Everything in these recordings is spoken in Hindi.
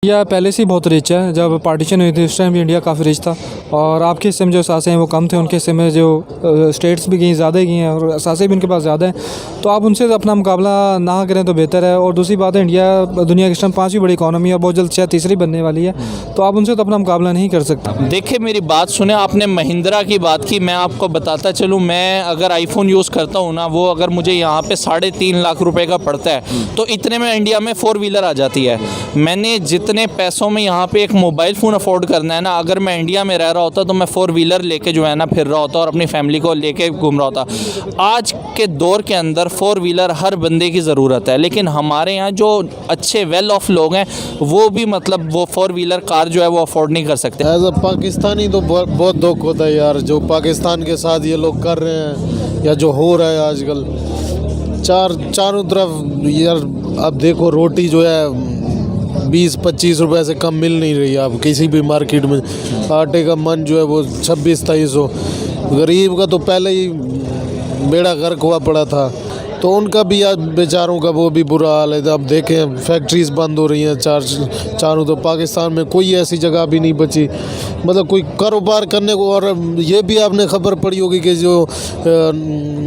इंडिया पहले से ही बहुत रिच है। जब पार्टीशन हुई थी उस टाइम भी इंडिया काफ़ी रिच था और आपके हिस्से में जो सासे हैं वो कम थे, उनके हिस्से में जो स्टेट्स भी गई ज़्यादा ही गई हैं और सासे भी उनके पास ज़्यादा हैं। तो आप उनसे अपना मुकाबला ना करें तो बेहतर है। और दूसरी बात है, इंडिया दुनिया की इस टाइम 5वीं बड़ी इकॉनमी है और बहुत जल्द शायद तीसरी बनने वाली है, तो आप उनसे तो अपना मुकाबला नहीं कर सकते। देखिए मेरी बात सुने, आपने महिंद्रा की बात की, मैं आपको बताता चलूँ, मैं अगर आईफोन यूज़ करता हूँ ना, वो अगर मुझे यहाँ पे 3.5 लाख रुपए का पड़ता है तो इतने में इंडिया में 4 व्हीलर आ जाती है। मैंने जितने पैसों में यहाँ पे एक मोबाइल फ़ोन अफोर्ड करना है ना, अगर मैं इंडिया में रह रहा होता तो मैं 4 व्हीलर लेके जो है ना फिर रहा होता और अपनी फैमिली को लेके घूम रहा होता। आज के दौर के अंदर 4 व्हीलर हर बंदे की ज़रूरत है, लेकिन हमारे यहाँ जो अच्छे वेल ऑफ लोग हैं वो भी मतलब वो 4 व्हीलर कार जो है वो अफोर्ड नहीं कर सकते। एज अ पाकिस्तानी तो बहुत दुख होता है यार, जो पाकिस्तान के साथ ये लोग कर रहे हैं या जो हो रहा है आजकल। चारों तरफ यार, अब देखो रोटी जो है 20-25 रुपए से कम मिल नहीं रही है अब किसी भी मार्केट में। आटे का मन जो है वो 26-2300। गरीब का तो पहले ही बेड़ा गर्क हुआ पड़ा था, तो उनका भी आज बेचारों का वो भी बुरा हाल है। अब देखें फैक्ट्रीज बंद हो रही हैं चारों, तो पाकिस्तान में कोई ऐसी जगह भी नहीं बची मतलब कोई कारोबार करने को। और ये भी आपने खबर पड़ी होगी कि जो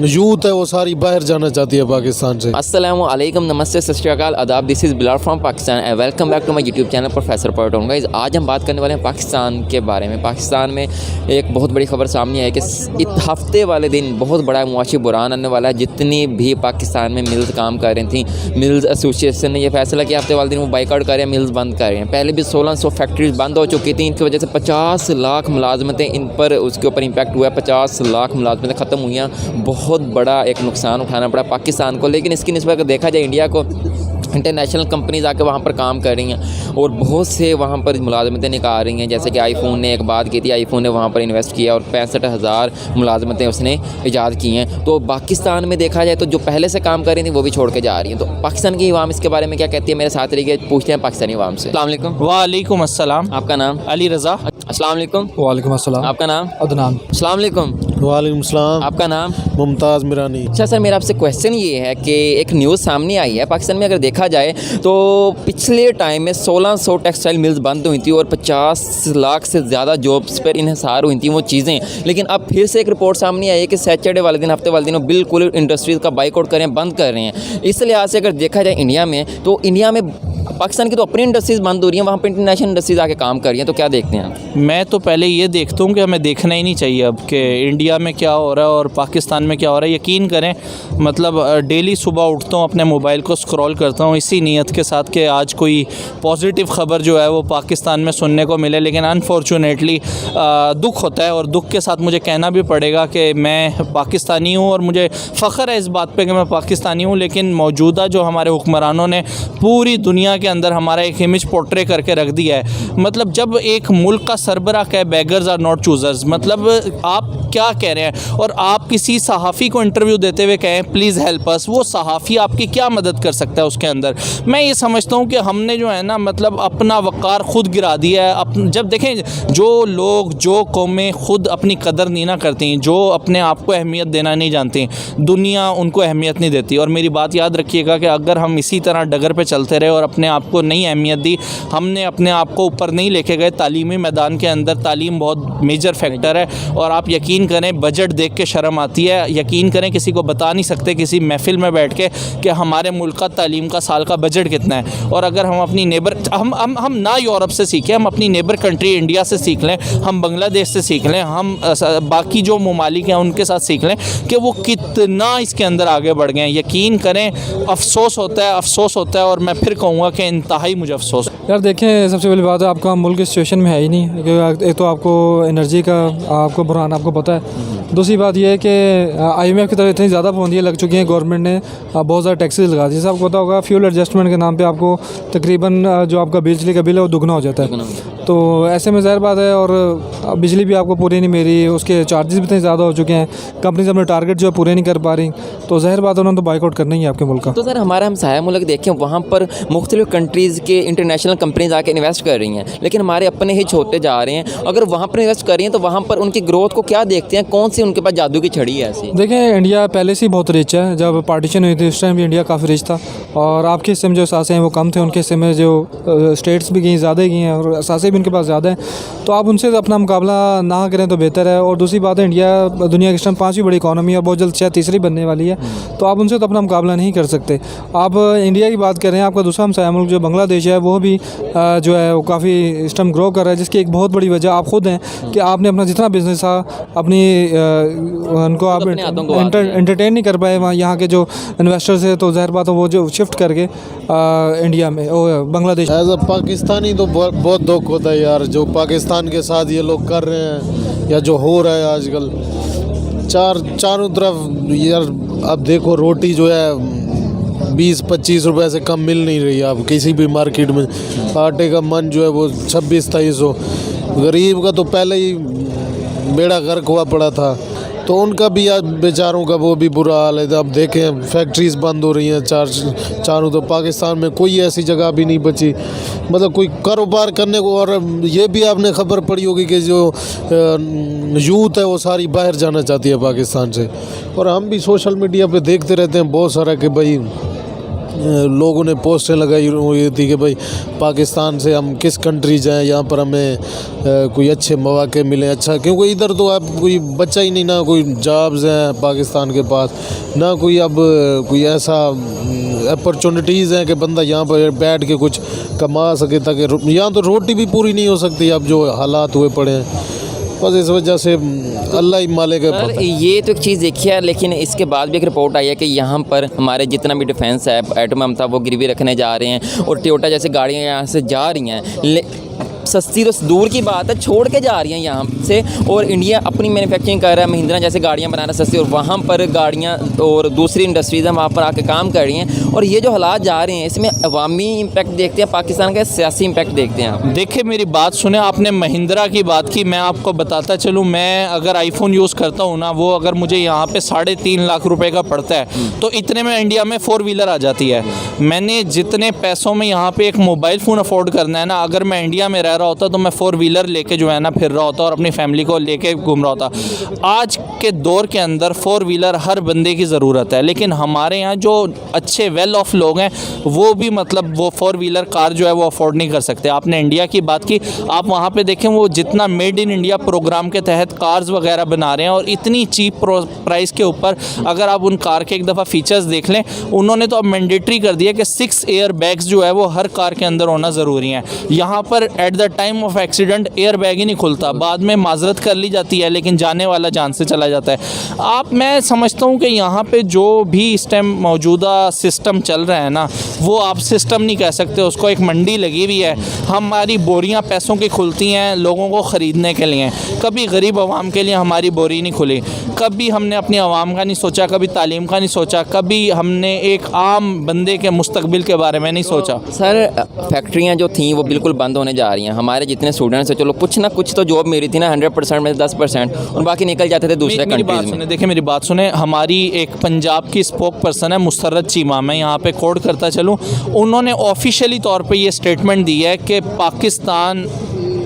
यूथ है वो सारी बाहर जाना चाहती है पाकिस्तान से। अस्सलाम वालेकुम, नमस्ते, सत श्री अकाल, आदाब। This is Bilal from Pakistan and welcome back to my YouTube channel professor point. Guys, आज हम बात करने वाले हैं पाकिस्तान के बारे में। पाकिस्तान में एक बहुत बड़ी खबर सामने आई कि इस हफ्ते वाले दिन बहुत बड़ा मुआशी बुरान आने वाला है। जितनी भी पाकिस्तान में मिल्स काम कर रही थी, मिल्स एसोसिएशन ने यह फैसला किया हफ्ते वाले दिन वो बाइकआउट कर रहे हैं, मिल्स बंद कर रहे हैं। पहले भी 1600 फैक्ट्रीज बंद हो चुकी थी, इनकी वजह से 50 लाख मुलाजमतें इन पर उसके ऊपर इम्पैक्ट हुआ है। 50 लाख मुलाजमतें ख़त्म हुई हैं। बहुत बड़ा एक नुकसान उठाना पड़ा पाकिस्तान को। लेकिन इसकी निस्बत अगर देखा जाए, इंडिया को इंटरनेशनल कंपनीज आके वहाँ पर काम कर रही हैं और बहुत से वहाँ पर मुलाजमतें निकाल रही हैं। जैसे कि आईफोन ने एक बात की थी, आईफोन ने वहाँ पर इन्वेस्ट किया और 65,000 मुलाजमतें उसने ईजाद की हैं। तो पाकिस्तान में देखा जाए तो जो पहले से काम कर रही थी वो भी छोड़ के जा रही हैं। तो पाकिस्तान की अवाम इसके बारे में क्या कहती है, मेरे साथ रहिए, पूछते हैं पाकिस्तानी अवाम से। अस्सलाम वालेकुम। वालेकुम अस्सलाम। आपका नाम? अली रज़ा। अस्सलाम वालेकुम। वालेकुम अस्सलाम। आपका नाम? अदनान। अस्सलाम वालेकुम। वालेकुम सलाम। आपका नाम? मुमताज़ मिरानी। अच्छा सर, मेरा आपसे क्वेश्चन ये है कि एक न्यूज़ सामने आई है पाकिस्तान में, अगर देखा जाए तो पिछले टाइम में 1600 टेक्सटाइल मिल्स बंद हुई थी और 50 लाख से ज़्यादा जॉब्स पर इन्हिसार हुई थी वो चीज़ें। लेकिन अब फिर से एक रिपोर्ट सामने आई है कि सैटरडे वाले दिन, हफ्ते वाले दिन, वो बिल्कुल इंडस्ट्रीज़ का बाइकआउट करें, बंद कर रहे हैं। इस लिहाज से अगर देखा जाए इंडिया में, तो इंडिया में पाकिस्तान की तो अपनी इंडस्ट्रीज़ बंद हो रही हैं, वहाँ पर इंटरनेशनल इंडस्ट्रीज़ आके काम कर रही हैं। तो क्या देखते हैं? मैं तो पहले ये देखता हूँ कि हमें देखना ही नहीं चाहिए अब कि इंडिया में क्या हो रहा है और पाकिस्तान में क्या हो रहा है। यकीन करें, मतलब डेली सुबह उठता हूँ, अपने मोबाइल को स्क्रॉल करता हूँ इसी नीयत के साथ कि आज कोई पॉजिटिव ख़बर जो है वो पाकिस्तान में सुनने को मिले। लेकिन अनफॉर्चुनेटली दुख होता है और दुख के साथ मुझे कहना भी पड़ेगा कि मैं पाकिस्तानी हूँ और मुझे फ़ख्र है इस बात पे कि मैं पाकिस्तानी हूँ। लेकिन मौजूदा जो हमारे हुक्मरानों ने पूरी दुनिया के अंदर हमारा एक इमेज पोर्ट्रे करके रख दिया है। मतलब जब एक मुल्क का सरबराह कहे बेगर्स आर नॉट चूज़र्स, मतलब आप क्या कह रहे हैं? और आप किसी सहाफ़ी को इंटरव्यू देते हुए कहें प्लीज़ हेल्प अस, वो सहाफ़ी आपकी क्या मदद कर सकता है उसके अंदर? मैं ये समझता हूँ कि हमने जो है ना मतलब अपना वक़ार ख़ुद गिरा दिया है। जब देखें, जो लोग, जो कौमें ख़ुद अपनी कदर नहीं ना करती, जो अपने आप को अहमियत देना नहीं जानती, दुनिया उनको अहमियत नहीं देती। और मेरी बात याद रखिएगा कि अगर हम इसी तरह डगर पे चलते रहे और अपने आप को नहीं अहमियत दी, हमने अपने आप को ऊपर नहीं लेके गए। तालीमी मैदान के अंदर तालीम बहुत मेजर फैक्टर है और आप यकीन करें बजट देख के शर्म आती है। यकीन करें किसी को बता नहीं सकते किसी महफिल में बैठ के कि हमारे मुल्क का तालीम का साल का बजट कितना है। और अगर हम अपनी नेबर हम ना यूरोप से सीखें, हम अपनी नेबर कंट्री इंडिया से सीख लें, हम बांग्लादेश से सीख लें, हम बाकी जो ममालिक हैं उनके साथ सीख लें कि वो कितना इसके अंदर आगे बढ़ गए हैं। यकीन करें अफसोस होता है और मैं फिर कहूँगा कि इंतहाई मुझे अफसोस। यार देखें, सबसे पहली बात है आपका मुल्क इस सिचुएशन में है ही नहीं। एक तो आपको एनर्जी का आपको बुरहान आपको पता है। दूसरी बात यह है कि IMF की तरफ इतनी ज़्यादा पाबंदियाँ लग चुकी हैं, गवर्नमेंट ने बहुत ज़्यादा टैक्सेस लगा दी। जैसे आपको पता होगा फ्यूल एडजस्टमेंट के नाम पे आपको तकरीबन जो आपका बिजली का बिल है वो दुगना हो जाता है। तो ऐसे में ज़ाहिर बात है, और बिजली भी आपको पूरी नहीं मिल रही, उसके चार्जेस भी इतने ज़्यादा हो चुके हैं, कंपनीज अपने टारगेट जो है पूरे नहीं कर पा रही, तो ज़ाहिर बात है उन्होंने तो बाइकआउट करना ही है आपके मुल्क का। तो सर हमारा हमसाया मुल्क देखें, वहाँ पर मुख्तलिफ कंट्रीज़ के इंटरनेशनल कंपनीज आके इन्वेस्ट कर रही हैं, लेकिन हमारे अपने ही छोटे जा रहे हैं। अगर वहाँ पर इन्वेस्ट कर रही हैं तो वहाँ पर उनकी ग्रोथ को क्या देखते हैं, कौन सी उनके पास जादू की छड़ी है ऐसी? देखें, इंडिया पहले से ही बहुत रिच है। जब पार्टीशन हुई थी उस टाइम भी इंडिया काफ़ी रिच था, और आपके हिस्से में जो सासे हैं वो कम थे, उनके हिस्से में जो स्टेट्स भी कहीं ज़्यादा ही हैं और सासे भी उनके पास ज़्यादा हैं, तो आप उनसे अपना मुकाबला ना करें तो बेहतर है। और दूसरी बात है, इंडिया दुनिया की इस टाइम 5वीं बड़ी इकॉनमी है और बहुत जल्द शायद तीसरी बनने वाली है, तो आप उनसे तो अपना मुकाबला नहीं कर सकते। आप इंडिया की बात करें, आपका दूसरा हमसाया मुल्क जो बांग्लादेश है वो भी जो है वो काफ़ी इस टाइम ग्रो कर रहा है, जिसकी एक बहुत बड़ी वजह आप खुद हैं कि आपने अपना जितना बिजनेस था अपनी उनको आप एंटरटेन नहीं कर पाए वहाँ, यहाँ के जो इन्वेस्टर्स है, तो ज़ाहिर बात है वो जो शिफ्ट करके इंडिया में बांग्लादेश। एज अ पाकिस्तानी तो बहुत दुख होता है यार, जो पाकिस्तान के साथ ये लोग कर रहे हैं या जो हो रहा है आजकल। चारों तरफ यार, अब देखो रोटी जो है 20-25 रुपए से कम मिल नहीं रही है अब किसी भी मार्केट में। आटे का मन जो है वो 26-2300। गरीब का तो पहले ही बेड़ा गर्क हुआ पड़ा था, तो उनका भी आज बेचारों का वो भी बुरा हाल है। अब देखें फैक्ट्रीज बंद हो रही हैं चारों, तो पाकिस्तान में कोई ऐसी जगह भी नहीं बची, मतलब कोई कारोबार करने को। और ये भी आपने खबर पड़ी होगी कि जो यूथ है वो सारी बाहर जाना चाहती है पाकिस्तान से। और हम भी सोशल मीडिया पे देखते रहते हैं बहुत सारा कि भाई लोगों ने पोस्टें लगाई हुई थी कि भाई पाकिस्तान से हम किस कंट्री जाएं, यहाँ पर हमें कोई अच्छे मौके मिले। अच्छा, क्योंकि इधर तो अब कोई बच्चा ही नहीं, ना कोई जॉब्स हैं पाकिस्तान के पास, ना कोई अब कोई ऐसा अपॉर्चुनिटीज़ हैं कि बंदा यहाँ पर बैठ के कुछ कमा सके, ताकि यहाँ तो रोटी भी पूरी नहीं हो सकती अब जो हालात हुए पड़े हैं। बस इस वजह से अल्लाह ही मालिक है। सर ये तो एक चीज़ देखी है, लेकिन इसके बाद भी एक रिपोर्ट आई है कि यहाँ पर हमारे जितना भी डिफेंस है एटम था वो गिरवी रखने जा रहे हैं, और टोयोटा जैसे गाड़ियाँ यहाँ से जा रही हैं, सस्ती तो दूर की बात है, छोड़ के जा रही हैं यहाँ से, और इंडिया अपनी मैन्युफैक्चरिंग कर रहा है, महिंद्रा जैसे गाड़ियाँ बना रहा है सस्ती, और वहाँ पर गाड़ियाँ और दूसरी इंडस्ट्रीज़ हैं वहाँ पर आके काम कर रही हैं। और ये जो हालात जा रहे हैं, इसमें अवामी इम्पैक्ट देखते हैं पाकिस्तान का, सियासी इम्पैक्ट देखते हैं आप? देखिए मेरी बात सुने, आपने महिंद्रा की बात की, मैं आपको बताता चलूँ, मैं अगर आईफोन यूज़ करता हूँ ना, वो अगर मुझे यहाँ पे 3.5 लाख रुपए का पड़ता है, तो इतने में इंडिया में 4 व्हीलर आ जाती है। मैंने जितने पैसों में यहाँ पे एक मोबाइल फ़ोन अफोर्ड करना है ना, अगर मैं इंडिया में रह रहा होता तो मैं 4 व्हीलर लेके जो है ना फिर रहा होता और अपनी फैमिली को लेके घूम रहा होता। आज के दौर के अंदर 4 व्हीलर हर बंदे की ज़रूरत है, लेकिन हमारे यहाँ जो अच्छे वेल ऑफ लोग हैं वो भी मतलब वो 4 व्हीलर कार जो है वो अफोर्ड नहीं कर सकते। आपने इंडिया की बात की, आप वहाँ पे देखें वो जितना मेड इन इंडिया प्रोग्राम के तहत कार्स वगैरह बना रहे हैं, और इतनी चीप प्राइस के ऊपर अगर आप उन कार के एक दफ़ा फीचर्स देख लें, उन्होंने तो अब मैंडेटरी कर दिया कि 6 एयर बैग्स जो है वो हर कार के अंदर होना ज़रूरी है। यहाँ पर at the time of accident air bag ही नहीं खुलता, बाद में माजरत कर ली जाती है, लेकिन जाने वाला जान से चला जाता है। मैं समझता हूँ कि यहाँ पे जो भी इस टाइम मौजूदा सिस्टम चल रहा है ना, वो आप सिस्टम नहीं कह सकते उसको, एक मंडी लगी हुई है, हमारी बोरियाँ पैसों की खुलती हैं लोगों को ख़रीदने के लिए, कभी गरीब आवाम के लिए हमारी बोरी नहीं खुली, कभी हमने अपनी आवाम का नहीं सोचा, कभी तालीम का नहीं सोचा, कभी हमने एक आम बंदे के मुस्तकबिल के बारे में नहीं सोचा। सर फैक्ट्रियाँ जो थी वो बिल्कुल बंद होने जा रही हैं, हमारे जितने स्टूडेंट्स हैं, चलो कुछ ना कुछ तो जॉब मेरी थी ना 100% में 10%, और बाकी निकल जाते थे दूसरे कंट्रीज में। देखिए मेरी बात सुने, हमारी एक पंजाब की स्पोक पर्सन है मुसर्रत चीमा, मैं यहाँ पे कोड करता चलूँ, उन्होंने ऑफिशियली तौर पे ये स्टेटमेंट दी है कि पाकिस्तान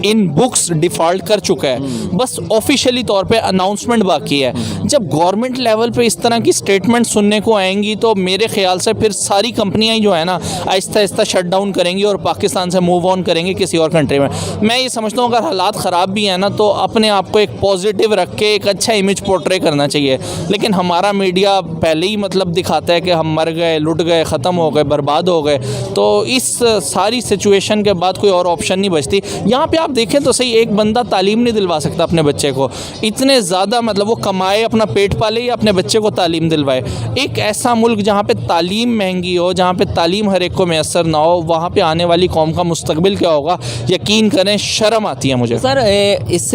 इन बुक्स डिफ़ॉल्ट कर चुका है, बस ऑफिशियली तौर पे अनाउंसमेंट बाकी है। जब गवर्नमेंट लेवल पे इस तरह की स्टेटमेंट सुनने को आएंगी तो मेरे ख्याल से फिर सारी कंपनियां जो है ना आहिस्ता आहिस्ता शट डाउन करेंगी और पाकिस्तान से मूव ऑन करेंगे किसी और कंट्री में। मैं ये समझता हूँ अगर हालात ख़राब भी हैं ना तो अपने आप को एक पॉजिटिव रख के एक अच्छा इमेज पोर्ट्रे करना चाहिए, लेकिन हमारा मीडिया पहले ही मतलब दिखाता है कि हम मर गए, लुट गए, ख़त्म हो गए, बर्बाद हो गए, तो इस सारी सिचुएशन के बाद कोई और ऑप्शन नहीं बचती। यहाँ पे आप देखें तो सही, एक बंदा तालीम नहीं दिलवा सकता अपने बच्चे को, इतने ज़्यादा मतलब वो कमाए अपना पेट पाले या अपने बच्चे को तालीम दिलवाए। एक ऐसा मुल्क जहाँ पे तालीम महंगी हो, जहाँ पे तालीम हर एक को मैसर ना हो, वहाँ पे आने वाली कौम का मुस्तकबिल क्या होगा, यकीन करें शर्म आती है मुझे। सर इस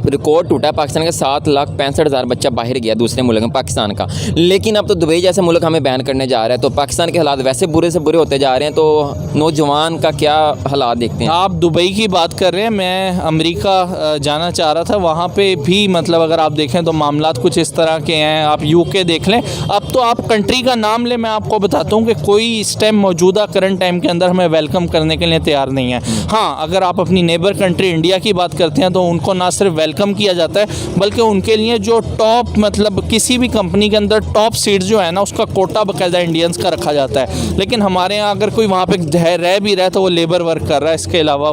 रिकॉर्ड टूटा है पाकिस्तान का, 7,65,000 बच्चा बाहर गया दूसरे मुल्क में पाकिस्तान का। लेकिन अब तो दुबई जैसे मुल्क हमें बैन करने जा रहा है, तो पाकिस्तान के हालात वैसे बुरे से बुरे होते जा रहे हैं, तो नौजवान का क्या हालात देखते हैं? आप दुबई की बात कर रहे हैं, मैं अमेरिका जाना चाह रहा था, वहाँ पे भी मतलब अगर आप देखें तो मामलात कुछ इस तरह के हैं। आप यूके देख लें, अब तो आप कंट्री का नाम लें, मैं आपको बताता हूँ कि कोई इस टाइम मौजूदा करंट टाइम के अंदर हमें वेलकम करने के लिए तैयार नहीं है। हाँ, अगर आप अपनी नेबर कंट्री इंडिया की बात करते हैं तो उनको ना सिर्फ वेलकम किया जाता है बल्कि उनके लिए जो टॉप मतलब किसी भी कंपनी के अंदर टॉप सीट्स जो है ना उसका कोटा बाकायदा इंडियंस का रखा जाता है। लेकिन हमारे यहाँ अगर कोई वहाँ पे रह भी रहा है तो वो लेबर वर्क कर रहा है, इसके अलावा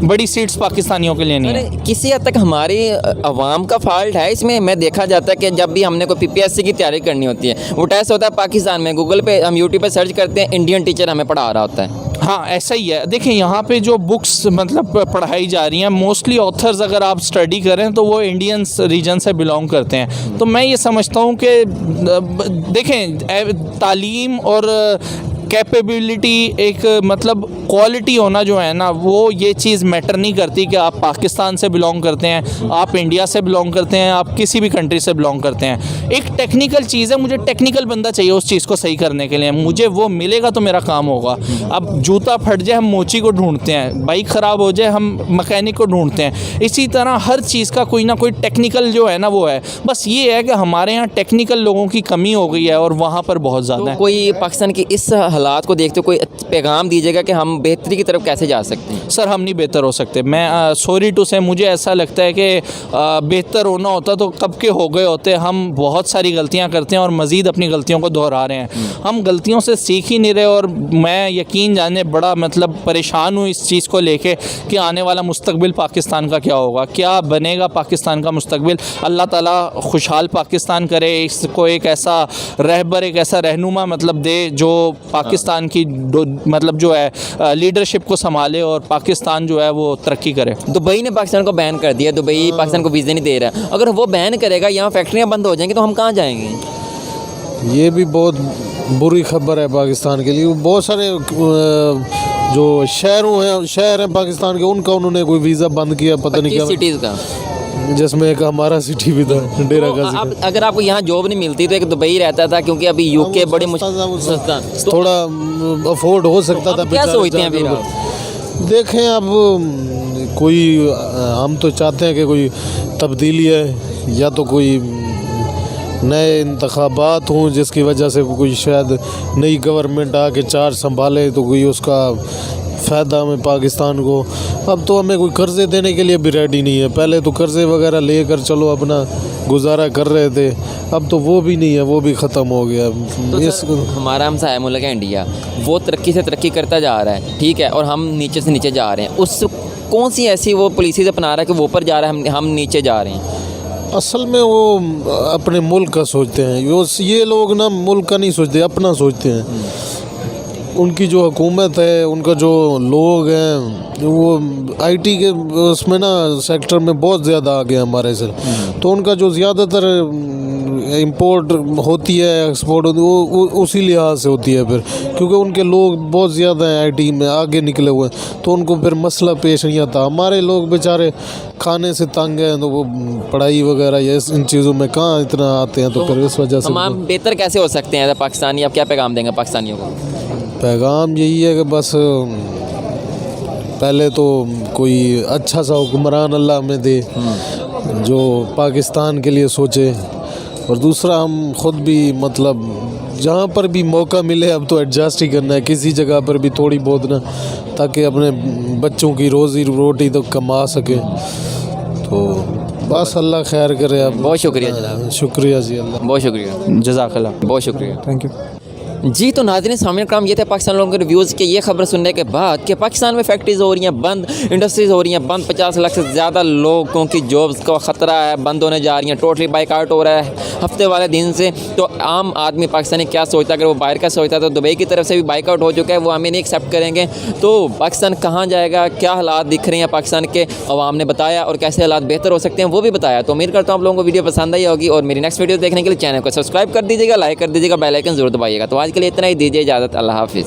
बड़ी सीट्स पाकिस्तानियों के लिए नहीं है। किसी हद तक हमारी अवाम का फॉल्ट है इसमें। मैं देखा जाता है कि जब भी हमने कोई PPSC की तैयारी करनी होती है, वो टेस्ट होता है पाकिस्तान में, गूगल पे हम यूट्यूब पे सर्च करते हैं, इंडियन टीचर हमें पढ़ा रहा होता है। हाँ, ऐसा ही है। देखिए यहाँ पे जो बुक्स मतलब पढ़ाई जा रही हैं, मोस्टली ऑथर्स अगर आप स्टडी करें तो वो इंडियंस रीजन से बिलोंग करते हैं। तो मैं ये समझता हूँ कि देखें, तालीम और कैपेबिलिटी एक मतलब क्वालिटी होना जो है ना, वो ये चीज़ मैटर नहीं करती कि आप पाकिस्तान से बिलोंग करते हैं, आप इंडिया से बिलोंग करते हैं, आप किसी भी कंट्री से बिलोंग करते हैं। एक टेक्निकल चीज़ है, मुझे टेक्निकल बंदा चाहिए उस चीज़ को सही करने के लिए, मुझे वो मिलेगा तो मेरा काम होगा। अब जूता फट जाए हम मोची को ढूंढते हैं, बाइक ख़राब हो जाए हम मैकेनिक को ढूंढते हैं। इसी तरह हर चीज़ का कोई ना कोई टेक्निकल जो है ना वो है। बस ये है कि हमारे यहाँ टेक्निकल लोगों की कमी हो गई है और वहाँ पर बहुत ज़्यादा है। कोई पाकिस्तान की इस हालात को देखते कोई पैगाम दीजिएगा कि हम बेहतरी की तरफ कैसे जा सकते हैं? सर, हम नहीं बेहतर हो सकते। मैं सॉरी टू से, मुझे ऐसा लगता है कि बेहतर होना होता तो कब के हो गए होते। हम बहुत सारी गलतियां करते हैं और मज़ीद अपनी गलतियों को दोहरा रहे हैं। हम गलतियों से सीख ही नहीं रहे और मैं यकीन जाने बड़ा मतलब परेशान हूँ इस चीज़ को लेके कि आने वाला मुस्तकबिल पाकिस्तान का क्या होगा, क्या बनेगा पाकिस्तान का मुस्तकबिल। अल्लाह ताला खुशहाल पाकिस्तान करे, इसको एक ऐसा रहबर, एक ऐसा रहनुमा मतलब दे जो पाकिस्तान की मतलब जो है लीडरशिप को संभाले और पाकिस्तान जो है वो तरक्की करे। दुबई ने पाकिस्तान को बैन कर दिया, दुबई पाकिस्तान को वीज़े नहीं दे रहा है। अगर वो बैन करेगा, यहाँ फैक्ट्रियाँ बंद हो जाएंगी, तो हम कहाँ जाएंगे? ये भी बहुत बुरी खबर है पाकिस्तान के लिए। बहुत सारे जो शहर हैं पाकिस्तान के, उनका उन्होंने कोई वीज़ा बंद किया, पता नहीं क्या सिटीज़ का, जिसमें एक हमारा सिटी भी था, डेरा गाजी का। अगर आपको यहाँ जॉब नहीं मिलती तो एक दुबई रहता था, क्योंकि अभी यूके बड़ी सस्ता, थोड़ा अफोर्ड हो सकता था। क्या सोचते हैं फिर आप? देखें, अब कोई हम तो चाहते हैं कि कोई तब्दीली है, या तो कोई नए इंतखाबात हों जिसकी वजह से कोई शायद नई गवर्नमेंट आके चार्ज संभाले तो कोई उसका फ़ायदा हमें पाकिस्तान को। अब तो हमें कोई कर्ज़े देने के लिए भी रेडी नहीं है। पहले तो कर्ज़े वगैरह लेकर चलो अपना गुजारा कर रहे थे, अब तो वो भी नहीं है, वो भी ख़त्म हो गया। तो हमारा हमसाया मुल्क है इंडिया, वो तरक्की से तरक्की करता जा रहा है, ठीक है, और हम नीचे से नीचे जा रहे हैं। उस कौन सी ऐसी वो पॉलिसीज़ अपना रहा है कि वो ऊपर जा रहा है, हम नीचे जा रहे हैं? असल में वो अपने मुल्क का सोचते हैं। ये लोग ना मुल्क का नहीं सोचते, अपना सोचते हैं। उनकी जो हुकूमत है, उनका जो लोग हैं, वो आईटी के उसमें ना सेक्टर में बहुत ज़्यादा आगे हमारे से। तो उनका जो ज़्यादातर इंपोर्ट होती है, एक्सपोर्ट होती है, वो उसी लिहाज से होती है फिर, क्योंकि उनके लोग बहुत ज़्यादा हैं आईटी में आगे निकले हुए हैं, तो उनको फिर मसला पेश नहीं आता। हमारे लोग बेचारे खाने से तंग हैं, तो वो पढ़ाई वगैरह या इन चीज़ों में कहाँ इतना आते हैं, तो फिर इस वजह से हम बेहतर कैसे हो सकते हैं पाकिस्तानी? आप क्या पैगाम देंगे पाकिस्तानियों को? पैगाम यही है कि बस पहले तो कोई अच्छा सा हुक्मरान अल्लाह हमें दे जो पाकिस्तान के लिए सोचे, और दूसरा हम ख़ुद भी मतलब जहाँ पर भी मौका मिले अब तो एडजस्ट ही करना है किसी जगह पर भी थोड़ी बहुत ना, ताकि अपने बच्चों की रोज़ी रोटी तो कमा सकें। तो बस अल्लाह खैर करे। अब बहुत शुक्रिया जनाब। शुक्रिया जी, अल्लाह बहुत शुक्रिया, जज़ाकल्लाह, बहुत शुक्रिया, थैंक यू। जी। तो नाज़रीन, सामने काम ये थे पाकिस्तान लोगों के रिव्यूज़ के। ये खबर सुनने के बाद कि पाकिस्तान में फैक्ट्रीज़ हो रही हैं बंद, इंडस्ट्रीज़ हो रही हैं बंद, 50 लाख से ज़्यादा लोगों की जॉब्स का ख़तरा है, बंद होने जा रही हैं, टोटली बाइकआउट हो रहा है हफ्ते वाले दिन से। तो आम आदमी पाकिस्तानी क्या सोचता है? अगर वो बाहर का सोचता है तो दुबई की तरफ से भी बाइकआउट हो चुका है, वो हमें नहीं एक्सेप्ट करेंगे। तो पाकिस्तान कहाँ जाएगा, क्या हालात दिख रहे हैं पाकिस्तान के, अवाम ने बताया, और कैसे हालात बेहतर हो सकते हैं वो भी बताया। तो उम्मीद करता हूँ आप लोगों को वीडियो पसंद आई होगी, और मेरी नेक्स्ट वीडियो देखने के लिए चैनल को सब्सक्राइब कर दीजिएगा, लाइक कर दीजिएगा, बेल आइकन ज़रूर दबाइएगा। तो आज के लिए इतना ही, दीजिए इजाज़त, अल्लाह हाफिज़।